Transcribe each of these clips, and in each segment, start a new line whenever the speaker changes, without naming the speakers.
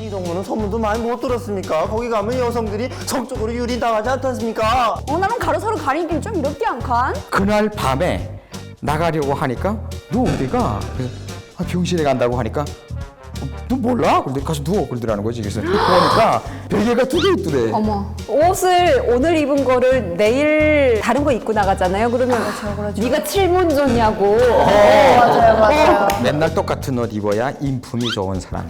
이 동무는 소문도 많이 못 들었습니까? 거기 가면 여성들이 성적으로 유린당하지 않았습니까?
나는 가로사로 가리긴 좀 이렇게 안 칸?
그날 밤에 나가려고 하니까 너 어디가? 그래서 병실에 간다고 하니까 너 몰라? 근데 가서 누워 그러더라는 거지. 그래서 보니까 베개가 두 개 있더래.
어머. 옷을 오늘 입은 거를 내일 다른 거 입고 나가잖아요. 그러면 그렇죠. 네가 칠문 줬냐고. 맞아요.
맨날 똑같은 옷 입어야 인품이 좋은 사람.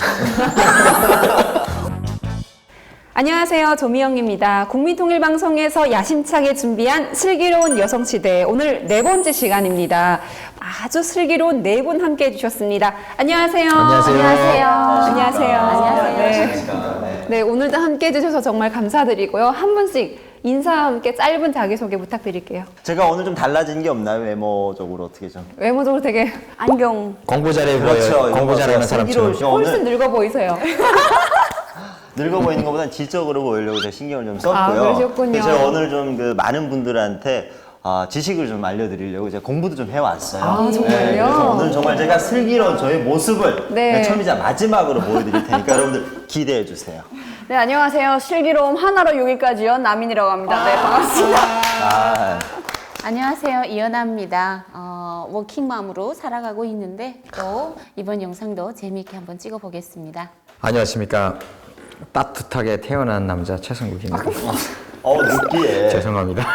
안녕하세요. 조미영입니다. 국민통일방송에서 야심차게 준비한 슬기로운 여성시대 오늘 4번째 시간입니다. 아주 슬기로운 4분 함께 해주셨습니다. 안녕하세요.
안녕하세요.
안녕하세요. 네, 오늘도 함께 해주셔서 정말 감사드리고요. 한 분씩 인사와 함께 짧은 자기소개 부탁드릴게요.
제가 오늘 좀 달라진 게 없나요? 외모적으로 어떻게 좀?
외모적으로 되게 안경
공부 잘해
그렇죠.
보여요. 공부 잘하는 사람처럼.
훨씬 늙어 보이세요.
늙어 보이는 것보단 지적으로 보이려고 제가 신경을 좀 썼고요.
그러셨군요.
그래서 제가 오늘 좀 그 많은 분들한테 지식을 좀 알려드리려고 제가 공부도 좀 해왔어요.
정말요?
그래서 오늘 정말 제가 슬기로운 저의 모습을
네.
처음이자 마지막으로 보여드릴 테니까 여러분들 기대해 주세요.
네, 안녕하세요. 슬기로움 하나로 여기까지요. 남인이라고 합니다. 네, 반갑습니다.
안녕하세요. 이연아입니다. 워킹맘으로 살아가고 있는데 또 이번 영상도 재미있게 한번 찍어보겠습니다.
안녕하십니까. 따뜻하게 태어난 남자 최성국입니다.
늦기에.
죄송합니다.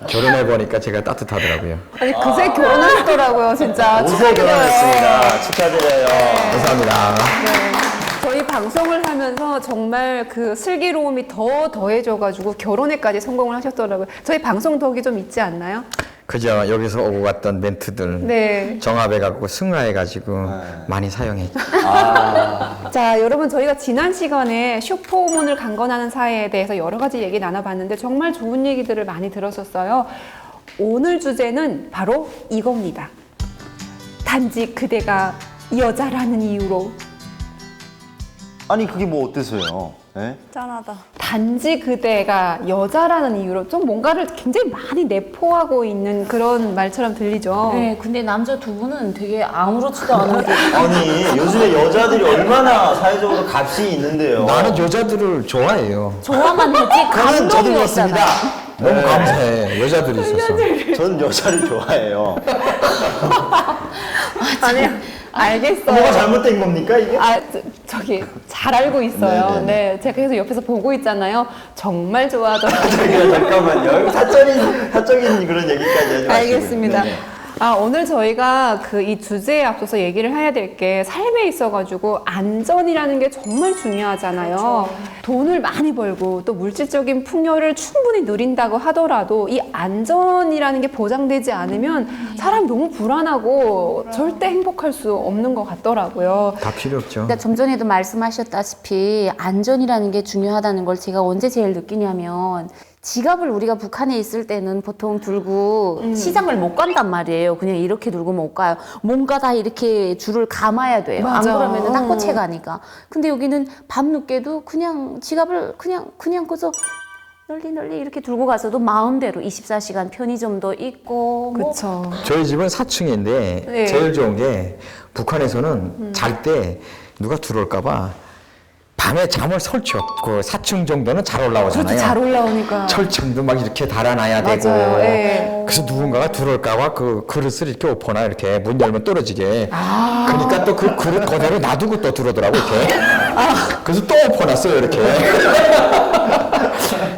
결혼해 보니까 제가 따뜻하더라고요.
아니 그새 결혼하셨더라고요, 진짜.
옷에 결혼했습니다. 축하드려요.
감사합니다.
저희 방송을 하면서 정말 그 슬기로움이 더 더해져가지고 결혼에까지 성공을 하셨더라고요. 저희 방송 덕이 좀 있지 않나요?
그죠. 여기서 오고 갔던 멘트들
네.
정합해갖고 승화해가지고 많이 사용했죠.
자, 여러분 저희가 지난 시간에 슈퍼우먼을 강건하는 사회에 대해서 여러 가지 얘기 나눠봤는데 정말 좋은 얘기들을 많이 들었었어요. 오늘 주제는 바로 이겁니다. 단지 그대가 여자라는 이유로.
아니 그게 뭐 어때서요? 네?
짠하다.
단지 그대가 여자라는 이유로 좀 뭔가를 굉장히 많이 내포하고 있는 그런 말처럼 들리죠.
네, 근데 남자 두 분은 되게 아무렇지도 않은데
아니 요즘에 여자들이 얼마나 사회적으로 값이 있는데요.
나는 여자들을 좋아해요.
좋아만 했지
저는 저도
감동이
그렇습니다.
없잖아.
너무 감사해. 여자들이 있어서.
저는 여자를 좋아해요.
아니, 알겠어요.
뭐가 잘못된 겁니까 이게?
저기 잘 알고 있어요.
네네네.
네, 제가 계속 옆에서 보고 있잖아요. 정말 좋아하더라고요.
잠깐만요. 사적인 그런 얘기까지 하지 마시고.
알겠습니다.
네네.
오늘 저희가 그 이 주제에 앞서서 얘기를 해야 될 게 삶에 있어가지고 안전이라는 게 정말 중요하잖아요. 돈을 많이 벌고 또 물질적인 풍요를 충분히 누린다고 하더라도 이 안전이라는 게 보장되지 않으면 사람이 너무 불안하고 절대 행복할 수 없는 것 같더라고요.
다 필요 없죠.
그러니까 좀 전에도 말씀하셨다시피 안전이라는 게 중요하다는 걸 제가 언제 제일 느끼냐면 지갑을 우리가 북한에 있을 때는 보통 들고 시장을 못 간단 말이에요. 그냥 이렇게 들고 못 가요. 뭔가 다 이렇게 줄을 감아야 돼요.
맞아.
안 그러면 낚고채 가니까. 근데 여기는 밤늦게도 그냥 지갑을 그냥 그저 널리 이렇게 들고 가서도 마음대로 24시간 편의점도 있고 뭐
그렇죠.
저희 집은 4층인데
네.
제일 좋은 게 북한에서는 잘 때 누가 들어올까봐 밤에 잠을 설쳐. 그 4층 정도는 잘 올라오잖아요.
그렇죠. 잘 올라오니까.
철창도 막 이렇게 달아놔야 되고.
맞아요. 예.
그래서 누군가가 들어올까봐 그 그릇을 이렇게 엎어놔 이렇게 문 열면 떨어지게. 그러니까 또 그 그릇 그대로 놔두고 또 들어오더라고 이렇게. 그래서 또 엎어놨어요 이렇게.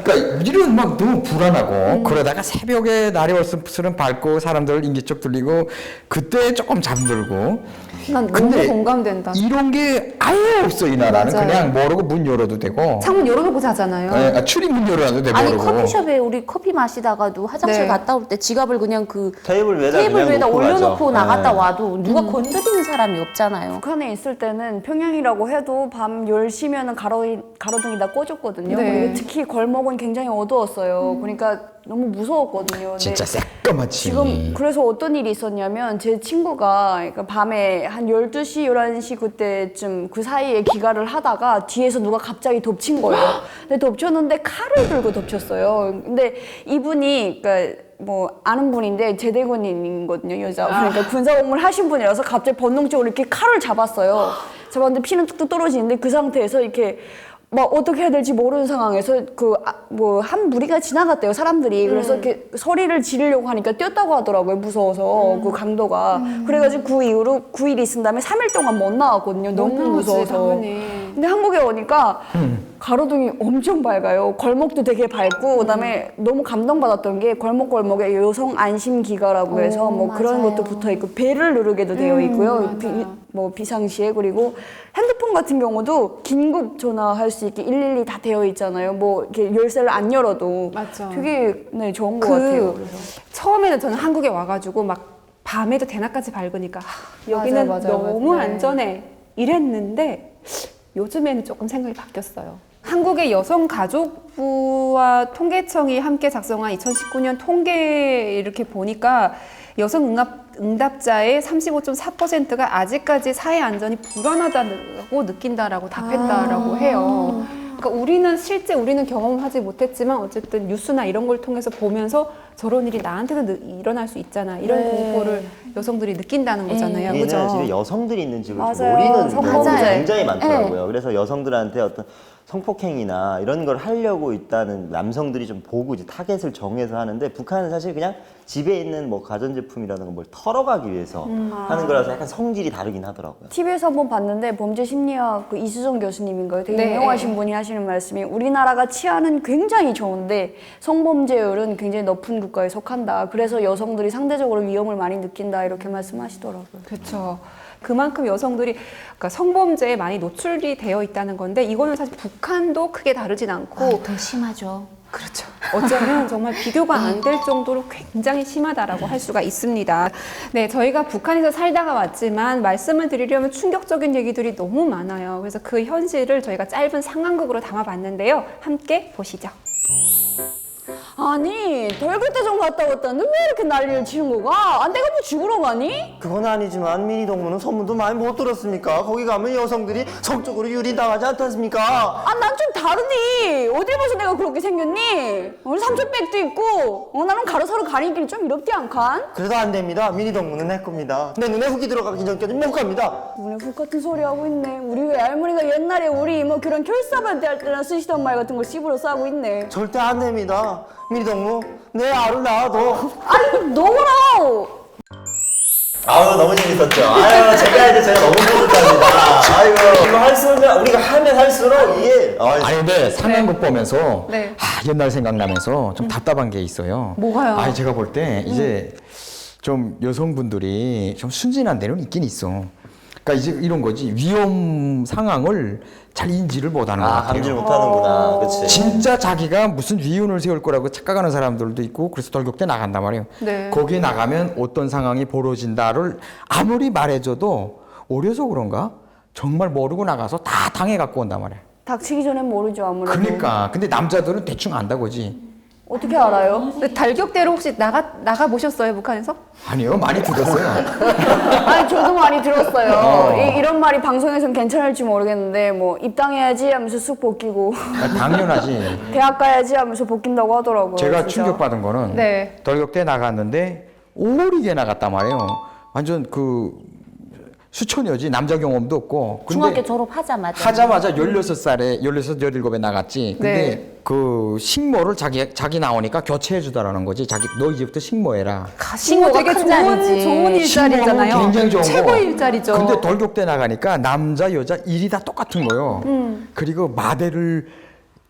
그러니까 이런 막 너무 불안하고 그러다가 새벽에 날이 얼스름 밝고 사람들 인기척 들리고 그때 조금 잠들고.
난 너무
근데
공감된다.
이런 게 아예 없어 이 나라는.
맞아요.
그냥 모르고 문 열어도 되고.
창문 열어놓고 자잖아요.
네, 출입문 열어도 되고.
아니
모르고.
커피숍에 우리 커피 마시다가도 화장실
네.
갔다 올 때 지갑을 그냥 그
테이블 위에다
테이블
그냥
위에다
놓고
올려놓고
가죠.
나갔다
네.
와도 누가 건드리는 사람이 없잖아요.
북한에 있을 때는 평양이라고 해도 밤 10시면은 가로등이 다 꺼졌거든요.
네.
그리고 특히 골목은 굉장히 어두웠어요. 그러니까 너무 무서웠거든요. 근데
진짜 새까맣지.
지금 그래서 어떤 일이 있었냐면 제 친구가 그러니까 밤에 한 12시, 11시 그때쯤 그 사이에 기가를 하다가 뒤에서 누가 갑자기 덮친 거예요. 근데 덮쳤는데 칼을 들고 덮쳤어요. 근데 이분이 그러니까 뭐 아는 분인데 제대군인이거든요, 여자. 그러니까 군사복무를 하신 분이라서 갑자기 본능적으로 이렇게 칼을 잡았어요. 잡았는데 피는 뚝뚝 떨어지는데 그 상태에서 이렇게 막 어떻게 해야 될지 모르는 상황에서 뭐 한 무리가 지나갔대요 사람들이. 그래서 이렇게 소리를 지르려고 하니까 뛰었다고 하더라고요. 무서워서 그 강도가. 그래가지고 그 이후로 9일 있은 다음에 3일 동안 못 나왔거든요. 너무 무서워서.
당연히.
근데 한국에 오니까 가로등이 엄청 밝아요. 골목도 되게 밝고 그다음에 너무 감동받았던 게 골목골목에 여성 안심 기가라고 해서 뭐 그런
맞아요.
것도 붙어 있고 벨을 누르게도 되어 있고요.
맞아요.
뭐 비상시에. 그리고 핸드폰 같은 경우도 긴급 전화할 수 있게 112 다 되어 있잖아요. 뭐 이렇게 열쇠를 안 열어도
맞죠.
되게 좋은 것 같아요. 그래서.
처음에는 저는 한국에 와가지고 막 밤에도 대낮까지 밝으니까 여기는
맞아요.
너무
네.
안전해 이랬는데 요즘에는 조금 생각이 바뀌었어요. 한국의 여성가족부와 통계청이 함께 작성한 2019년 통계 이렇게 보니까 여성 응답자의 35.4%가 아직까지 사회 안전이 불안하다고 느낀다라고 답했다라고 해요. 그러니까 우리는 경험하지 못했지만 어쨌든 뉴스나 이런 걸 통해서 보면서 저런 일이 나한테도 일어날 수 있잖아. 이런 공포를 여성들이 느낀다는 거잖아요.
우리는
그죠?
집에 여성들이 있는 집을 좀
맞아요.
노리는
성범죄.
경우가 굉장히 많더라고요. 그래서 여성들한테 어떤 성폭행이나 이런 걸 하려고 있다는 남성들이 좀 보고 이제 타겟을 정해서 하는데, 북한은 사실 그냥 집에 있는 뭐 가전제품이라든가 뭘 털어가기 위해서 하는 거라서 약간 성질이 다르긴 하더라고요.
TV에서 한번 봤는데 범죄심리학 그 이수정 교수님인가요? 되게
네.
유명하신 분이 하시는 말씀이 우리나라가 치안은 굉장히 좋은데 성범죄율은 굉장히 높은 국가에 속한다. 그래서 여성들이 상대적으로 위험을 많이 느낀다 이렇게 말씀하시더라고요.
그렇죠. 그만큼 여성들이 그러니까 성범죄에 많이 노출이 되어 있다는 건데 이거는 사실 북한도 크게 다르진 않고
더 심하죠.
그렇죠. 어쩌면 정말 비교가 안 될 정도로 굉장히 심하다라고 할 수가 있습니다. 네, 저희가 북한에서 살다가 왔지만 말씀을 드리려면 충격적인 얘기들이 너무 많아요. 그래서 그 현실을 저희가 짧은 상황극으로 담아봤는데요. 함께 보시죠.
아니 덜그대전 갔다 왔다는데 왜 이렇게 난리를 치는 거가? 안 내가 뭐 죽으러 가니?
그건 아니지만 미니 동무는 소문도 많이 못 들었습니까? 거기 가면 여성들이 성적으로 유린당하지 않습니까?
아 난 좀 다르니. 어딜 봐서 내가 그렇게 생겼니? 오늘 삼촌백도 있고 나는 가로사로 가리길 좀 이롭지 않간?
그래도 안 됩니다. 미니 동무는 내 겁니다. 내 눈에 훅이 들어가기 전까지는 못 갑니다.
눈에 훅 같은 소리 하고 있네. 우리 외할머니가 옛날에 우리 이모 결혼 결사반대 할 때나 쓰시던 말 같은 거 씹으러 싸고 있네.
절대 안 됩니다. 미니 동무, 내 알을 낳아도.
아니 너무나.
아유, 너무 재밌었죠. 아유, 제가 너무 뿌듯합니다. 아이고, 이거 할수록 우리가 하면 할수록 이게
아니 근데 상황극 보면서
네.
옛날 생각나면서 좀 답답한 게 있어요.
뭐가요?
아니 제가 볼 때 이제 좀 여성분들이 좀 순진한 데는 있긴 있어. 그러니까 이제 이런 거지, 위험 상황을 잘 인지를 못하는 것 같아요.
감지를 못하는구나. 그치.
진짜 자기가 무슨 위운을 세울 거라고 착각하는 사람들도 있고, 그래서 돌격대 나간단 말이에요.
네.
거기에 나가면 어떤 상황이 벌어진다를 아무리 말해줘도 어려서 그런가? 정말 모르고 나가서 다 당해갖고 온단 말이에요.
닥치기 전엔 모르죠 아무래도.
그러니까 근데 남자들은 대충 안다고지.
어떻게 알아요?
근데 달격대로 혹시 나가 보셨어요, 북한에서?
아니요, 많이 들었어요.
아니 저도 많이 들었어요. 이런 말이 방송에서는 괜찮을지 모르겠는데 뭐 입당해야지 하면서 쑥 벗기고
당연하지.
대학 가야지 하면서 벗긴다고 하더라고요.
제가
진짜.
충격받은 거는
네.
돌격대 나갔는데 오리게 나갔단 말이에요. 완전 그 수천여지, 남자 경험도 없고. 근데
중학교 졸업하자마자.
하자마자 16살에 16, 17에 나갔지. 근데
네.
그 식모를 자기 나오니까 교체해 주더라는 거지. 너 이제부터 식모해라.
식모 되게
큰
좋은
자리지.
일자리잖아요.
식모는 굉장히 좋은
최고의
거.
일자리죠.
근데 돌격대 나가니까 남자 여자 일이 다 똑같은 거예요. 그리고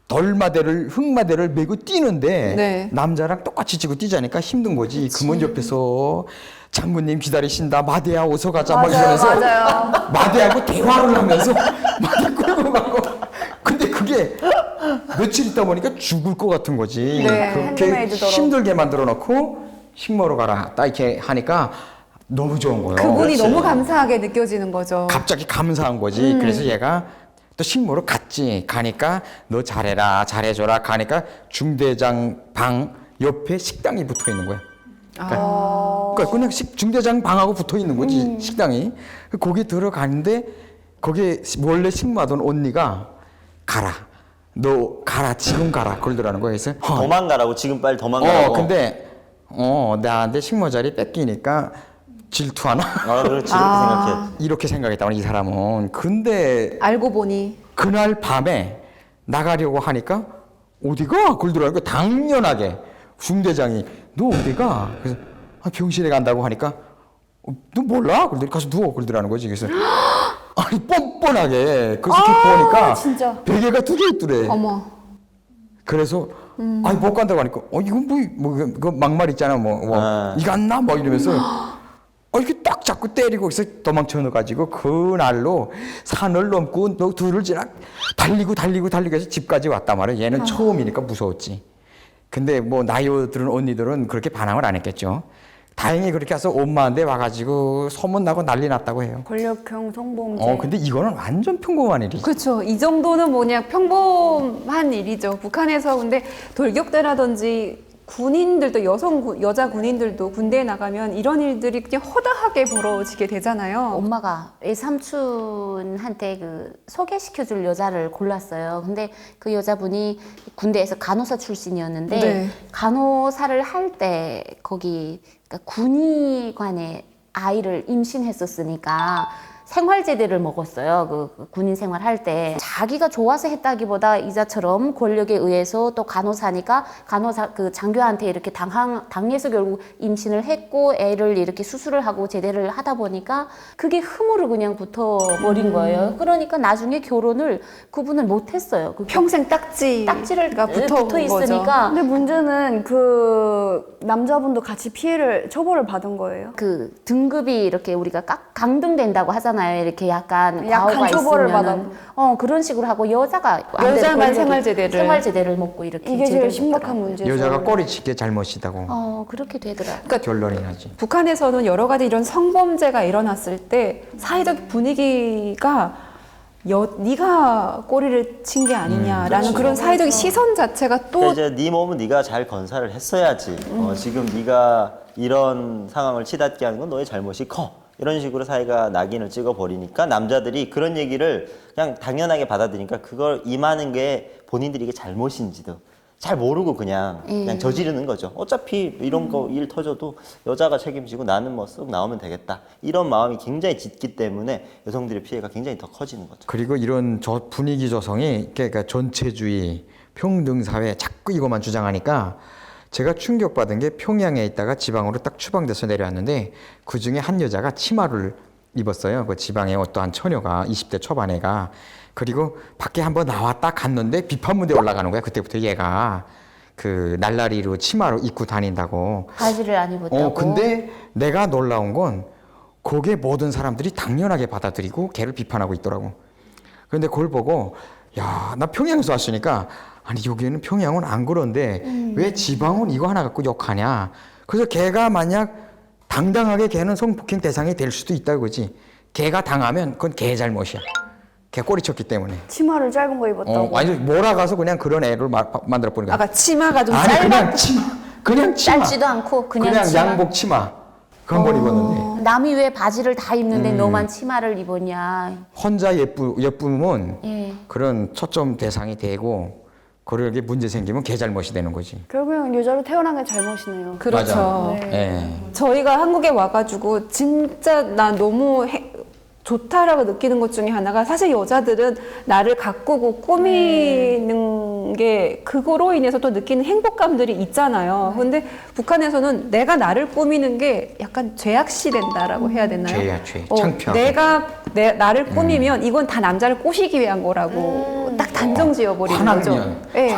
흙마대를 메고 뛰는데
네.
남자랑 똑같이 지고 뛰자니까 힘든 거지. 그문 옆에서 장군님 기다리신다, 마대야 어서 가자 막 이러면서
맞아요.
마대하고 대화를 하면서 마대 끌고 가고. 근데 그게 며칠 있다 보니까 죽을 것 같은 거지.
네.
그렇게
핸드메이드더러.
힘들게 만들어 놓고 식모로 가라 딱 이렇게 하니까 너무 좋은 거예요.
그분이
그렇지.
너무 감사하게 느껴지는 거죠.
갑자기 감사한 거지. 그래서 얘가 또 식모로 갔지. 가니까 너 잘해라, 잘해줘라. 가니까 중대장 방 옆에 식당이 붙어 있는 거야. 그러니까 그냥 중대장 방하고 붙어 있는 거지, 식당이. 거기 들어가는데 거기에 원래 식모하던 언니가 가라. 너 가라, 지금 가라. 그러더라는 거야. 그래서
도망가라고, 지금 빨리 도망가라고.
근데 나한테 식모 자리 뺏기니까 질투하나?
그렇지. 이렇게 생각해.
이렇게 생각했다고 이 사람은. 근데
알고 보니
그날 밤에 나가려고 하니까 어디가? 그러더라고요. 당연하게 중대장이 너 어디가? 그래서 병실에 간다고 하니까 너 몰라? 그러더니 가서 누워 그러더라는 거지. 그래서 아니 뻔뻔하게 그래서 보니까
진짜.
베개가 2개 있더래.
어머.
그래서 아니 못 간다고 하니까 이건 그 막말 있잖아 이거 안 나? 막 이러면서 이렇게 딱 잡고 때리고 그래서 도망쳐 가지고 그날로 산을 넘고 너 둘을 지나 달리고 해서 집까지 왔단 말이야. 얘는 처음이니까 무서웠지. 근데 뭐 나이들은 언니들은 그렇게 반항을 안 했겠죠. 다행히 그렇게 해서 엄마한테 와가지고 소문나고 난리 났다고 해요.
권력형 성범죄.
근데 이거는 완전 평범한 일이지.
그렇죠. 이 정도는 뭐냐 평범한 일이죠. 북한에서 근데 돌격대라든지 군인들도 여자 군인들도 군대에 나가면 이런 일들이 그냥 허다하게 벌어지게 되잖아요.
엄마가 외삼촌한테 그 소개시켜줄 여자를 골랐어요. 근데 그 여자분이 군대에서 간호사 출신이었는데
네.
간호사를 할 때 거기 그러니까 군의관에 아이를 임신했었으니까 생활제대를 먹었어요. 그 군인 생활할 때 자기가 좋아서 했다기보다 이자처럼 권력에 의해서 또 간호사니까 간호사 그 장교한테 이렇게 당해서 결국 임신을 했고 애를 이렇게 수술을 하고 제대를 하다 보니까 그게 흠으로 그냥 붙어버린 거예요. 그러니까 나중에 결혼을 그분은 못했어요. 그
평생 딱지를
붙어 있으니까
근데 문제는 그 남자분도 같이 처벌을 받은 거예요.
그 등급이 이렇게 우리가 강등된다고 하잖아요. 이렇게 약간
약한
과오가
처벌을
있으면은 그런 식으로 하고 여자만 생활제대를 먹고 이렇게
이게 제일
제대로
심각한
먹더라고요.
문제죠.
여자가 꼬리치게 잘못이다고
그렇게 되더라고요.
그러니까
결론이 나지.
북한에서는 여러 가지 이런 성범죄가 일어났을 때 사회적 분위기가 네가 꼬리를 친 게 아니냐라는 그런 사회적 시선 자체가 또
그러니까 이제 네 몸은 네가 잘 건사를 했어야지. 지금 네가 이런 상황을 치닫게 하는 건 너의 잘못이 커. 이런 식으로 사회가 낙인을 찍어버리니까 남자들이 그런 얘기를 그냥 당연하게 받아들이니까 그걸 임하는 게 본인들이 이게 잘못인지도 잘 모르고 그냥 저지르는 거죠. 어차피 이런 거 일 터져도 여자가 책임지고 나는 뭐 쓱 나오면 되겠다. 이런 마음이 굉장히 짙기 때문에 여성들의 피해가 굉장히 더 커지는 거죠.
그리고 이런 분위기 조성이 그러니까 전체주의, 평등사회 자꾸 이것만 주장하니까 제가 충격받은 게 평양에 있다가 지방으로 딱 추방돼서 내려왔는데 그중에 한 여자가 치마를 입었어요. 그 지방의 어떠한 처녀가 20대 초반애가 그리고 밖에 한번 나왔다 갔는데 비판무대에 올라가는 거야. 그때부터 얘가 그 날라리로 치마로 입고 다닌다고.
바지를 안 입었다고.
근데 내가 놀라운 건 거기에 모든 사람들이 당연하게 받아들이고 걔를 비판하고 있더라고. 그런데 그걸 보고 야, 나 평양에서 왔으니까 아니 여기는 평양은 안 그런데 왜 지방은 이거 하나 갖고 욕하냐. 그래서 걔가 만약 당당하게 걔는 성폭행 대상이 될 수도 있다고 그러지. 걔가 당하면 그건 걔 잘못이야. 걔 꼬리쳤기 때문에.
치마를 짧은 거 입었다고.
아니 몰아가서 그냥 그런 애를 만들어 버린 거야.
아까 치마가 좀
아니 그냥 치마.
짧지도 않고 그냥 치마.
양복 치마. 그 한 번 입었는데.
남이 왜 바지를 다 입는데 너만 치마를 입었냐.
혼자 예쁘면
예.
그런 초점 대상이 되고 그러게 문제 생기면 걔 잘못이 되는 거지.
결국엔 여자로 태어난 게 잘못이네요.
그렇죠.
맞아. 예.
저희가 한국에 와가지고 진짜 나 너무 좋다라고 느끼는 것 중에 하나가 사실 여자들은 나를 가꾸고 꾸미는 게 그거로 인해서 또 느끼는 행복감들이 있잖아요. 근데 북한에서는 내가 나를 꾸미는 게 약간 죄악시 된다라고 해야 되나요?
죄야, 죄. 창피하고.
내가 나를 꾸미면 이건 다 남자를 꼬시기 위한 거라고 딱 단정 지어버리는 거죠.
화나면.
예.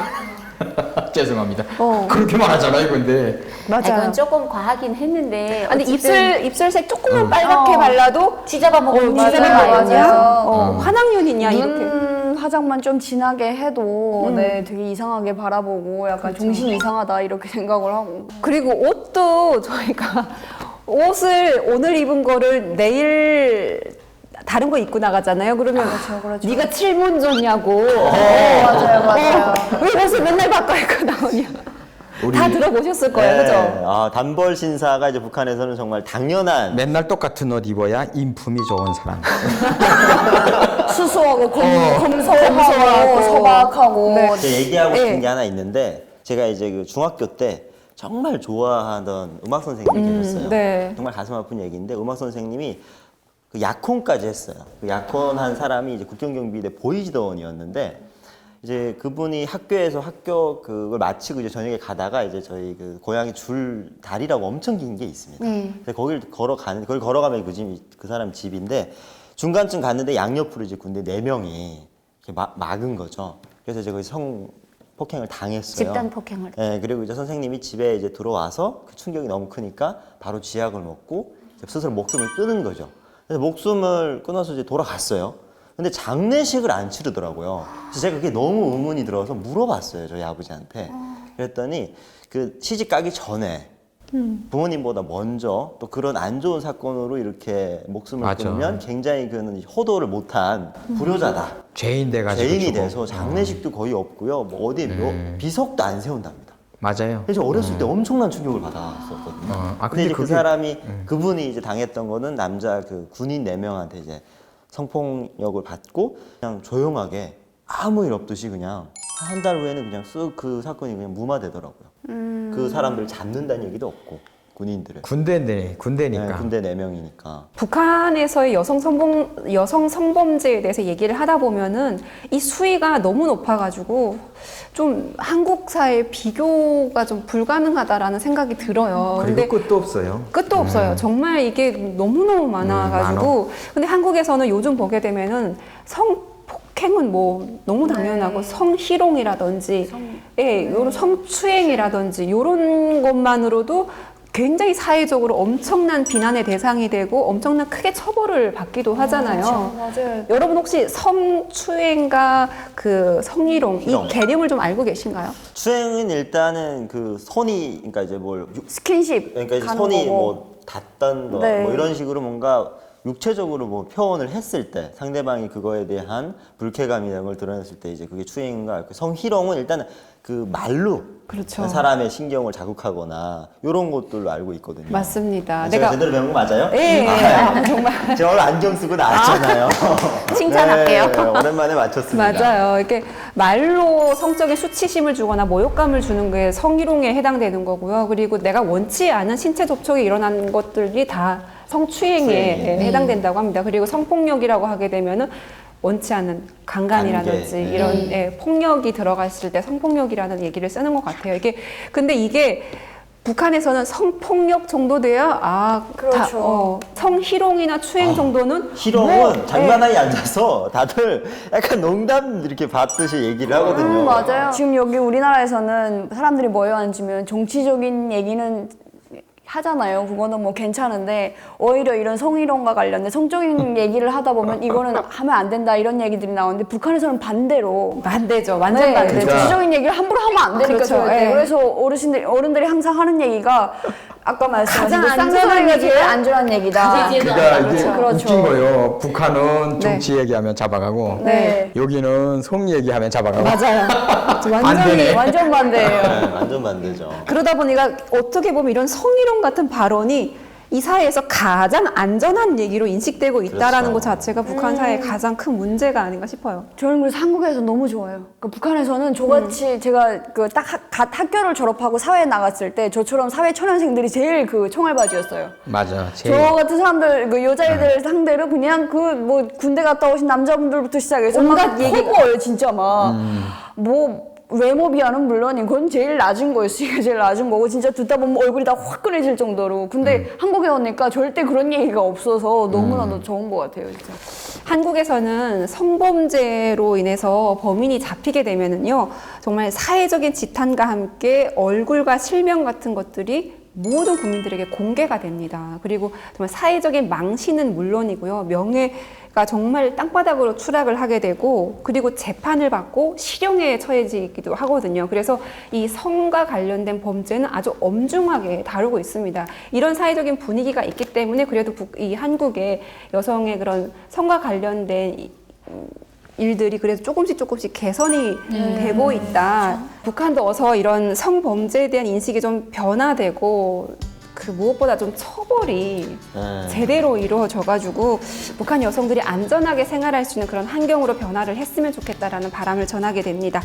죄송합니다. 그렇게 말하잖아요, 근데.
맞아요.
이건 조금 과하긴 했는데.
아니
어쨌든
입술색 조금만 빨갛게 발라도
지잡아먹는
맞아요. 화낭연이냐 이렇게.
눈 화장만 좀 진하게 해도 되게 이상하게 바라보고 약간 정신이 이상하다 이렇게 생각을 하고.
그리고 옷도 저희가 옷을 오늘 입은 거를 내일 다른 거 입고 나가잖아요. 그러면
그렇죠.
네가 칠문 줬냐고.
맞아요.
왜 옷을 맨날 바꿔 입고 나오냐. 다 들어보셨을 거예요, 그죠?
단벌 신사가 이제 북한에서는 정말 당연한
맨날 똑같은 옷 입어야 인품이 좋은 사람.
수수하고 검소하고 소박하고.
제가 얘기하고 싶은
네.
게 하나 있는데 제가 이제 그 중학교 때 정말 좋아하던 음악 선생님이 계셨어요.
네.
정말 가슴 아픈 얘기인데 음악 선생님이 그 약혼까지 했어요. 그 약혼한 사람이 이제 국경경비대 보이지더원이었는데 이제 그분이 학교에서 학교 그걸 마치고 이제 저녁에 가다가 이제 저희 그 고향에 줄 다리라고 엄청 긴 게 있습니다.
네.
그래서 거길 걸어가면 그 사람 집인데 중간쯤 갔는데 양옆으로 이제 군대 4명이 이렇게 막은 거죠. 그래서 이제 거기서 성폭행을 당했어요.
집단 폭행을.
네, 그리고 이제 선생님이 집에 이제 들어와서 그 충격이 너무 크니까 바로 지약을 먹고 이제 스스로 목숨을 끊은 거죠. 그래서 목숨을 끊어서 이제 돌아갔어요. 근데 장례식을 안 치르더라고요. 그래서 제가 그게 너무 의문이 들어서 물어봤어요, 저희 아버지한테. 그랬더니 그 시집 가기 전에 부모님보다 먼저 또 그런 안 좋은 사건으로 이렇게 목숨을
맞아.
끊으면 굉장히 그는 효도를 못한 불효자다.
죄인 돼가지고
죄인이
죽어.
돼서 장례식도 거의 없고요. 뭐 어디 뭐 비석도 안 세운답니다.
맞아요.
그래서 어렸을 때 엄청난 충격을 받았었거든요.
아,
근데 이제 그
그게-
사람이 그분이 이제 당했던 거는 남자 그 군인 4명한테 이제 성폭력을 받고 그냥 조용하게 아무 일 없듯이 그냥 한 달 후에는 그냥 쓱 그 사건이 그냥 무마되더라고요. 그 사람들을 잡는다는 얘기도 없고 군인들을.
군대니까.
네, 군대 4명이니까.
북한에서의 여성 성범죄에 대해서 얘기를 하다 보면은 이 수위가 너무 높아가지고 좀 한국 사회 비교가 좀 불가능하다라는 생각이 들어요.
그리고 끝도 없어요.
끝도 없어요. 정말 이게 너무너무 많아가지고. 근데 한국에서는 요즘 보게 되면은 성폭행은 뭐 너무 당연하고 성희롱이라든지, 예, 요런 성추행이라든지 요런 것만으로도 굉장히 사회적으로 엄청난 비난의 대상이 되고 엄청난 크게 처벌을 받기도 하잖아요.
맞아요.
여러분 혹시 성추행과 그 성희롱
희롱.
이 개념을 좀 알고 계신가요?
추행은 일단은 그 손이 그러니까 이제 뭘
스킨십
그러니까 이제
가는
손이
거고.
뭐 닿던
네.
뭐 이런 식으로 뭔가 육체적으로 뭐 표현을 했을 때 상대방이 그거에 대한 불쾌감 이런 걸 드러냈을 때 이제 그게 추행인가 그 성희롱은 일단은 그 말로
그렇죠.
사람의 신경을 자극하거나 이런 것들로 알고 있거든요.
맞습니다.
제가 제대로 배운 거 맞아요?
예, 정말
제가 오늘 안경 쓰고 나왔잖아요.
칭찬할게요.
네, 오랜만에 맞췄습니다.
맞아요. 이렇게 말로 성적인 수치심을 주거나 모욕감을 주는 게 성희롱에 해당되는 거고요. 그리고 내가 원치 않은 신체 접촉이 일어난 것들이 다 성추행에
추행이에요.
해당된다고 합니다. 그리고 성폭력이라고 하게 되면은 원치 않은 강간이라든지
관계.
이런 예, 폭력이 들어갔을 때 성폭력이라는 얘기를 쓰는 것 같아요. 근데 이게 북한에서는 성폭력 정도 돼야
그렇죠.
성희롱이나 추행 정도는
희롱은
뭐,
장난하에 앉아서 다들 약간 농담 이렇게 받듯이 얘기를 하거든요.
맞아요. 지금 여기 우리나라에서는 사람들이 모여 앉으면 정치적인 얘기는 하잖아요. 그거는 뭐 괜찮은데 오히려 이런 성희롱과 관련된 성적인 얘기를 하다 보면 이거는 하면 안 된다 이런 얘기들이 나오는데 북한에서는 반대로
반대죠. 완전
네,
반대죠.
정치적인 얘기를 함부로 하면 안 되니까
그렇죠.
절대.
예.
그래서 어른들이 항상 하는 얘기가 아까 말씀하신
가장
쌍둥이가
안전한
제일 안전한 얘기다.
그러니까 이게
그렇죠.
웃긴 거예요. 북한은 정치 얘기하면 잡아가고
네.
여기는 성 얘기하면 잡아가고.
맞아요. 완전히
반대네.
완전 반대예요.
네, 완전 반대죠.
그러다 보니까 어떻게 보면 이런 성희롱 같은 발언이 이 사회에서 가장 안전한 얘기로 인식되고 있다라는
그렇죠.
것 자체가 북한 사회의 가장 큰 문제가 아닌가 싶어요.
저는 그래서 한국에서 너무 좋아요. 그러니까 북한에서는 저같이 제가 그 딱 학교를 졸업하고 사회에 나갔을 때 저처럼 사회 초년생들이 제일 그 총알바지였어요.
맞아. 제일.
저 같은 사람들 그 여자애들 상대로 그냥 그 뭐 군대 갔다 오신 남자분들부터 시작해서
온갖
막
얘기가.
커버예요 진짜 막 뭐 외모 비하는 물론 이건 제일 낮은 거였으니까 제일 낮은 거고 진짜 듣다 보면 얼굴이 다 화끈해질 정도로 근데 한국에 오니까 절대 그런 얘기가 없어서 너무나도 좋은 것 같아요 진짜.
한국에서는 성범죄로 인해서 범인이 잡히게 되면은요, 정말 사회적인 지탄과 함께 얼굴과 실명 같은 것들이 모든 국민들에게 공개가 됩니다. 그리고 정말 사회적인 망신은 물론이고요, 명예가 정말 땅바닥으로 추락을 하게 되고, 그리고 재판을 받고 실형에 처해지기도 하거든요. 그래서 이 성과 관련된 범죄는 아주 엄중하게 다루고 있습니다. 이런 사회적인 분위기가 있기 때문에 그래도 이 한국의 여성의 그런 성과 관련된 일들이 그래도 조금씩 개선이 되고 있다. 북한도 어서 이런 성범죄에 대한 인식이 좀 변화되고 그 무엇보다 좀 처벌이 제대로 이루어져가지고 북한 여성들이 안전하게 생활할 수 있는 그런 환경으로 변화를 했으면 좋겠다라는 바람을 전하게 됩니다.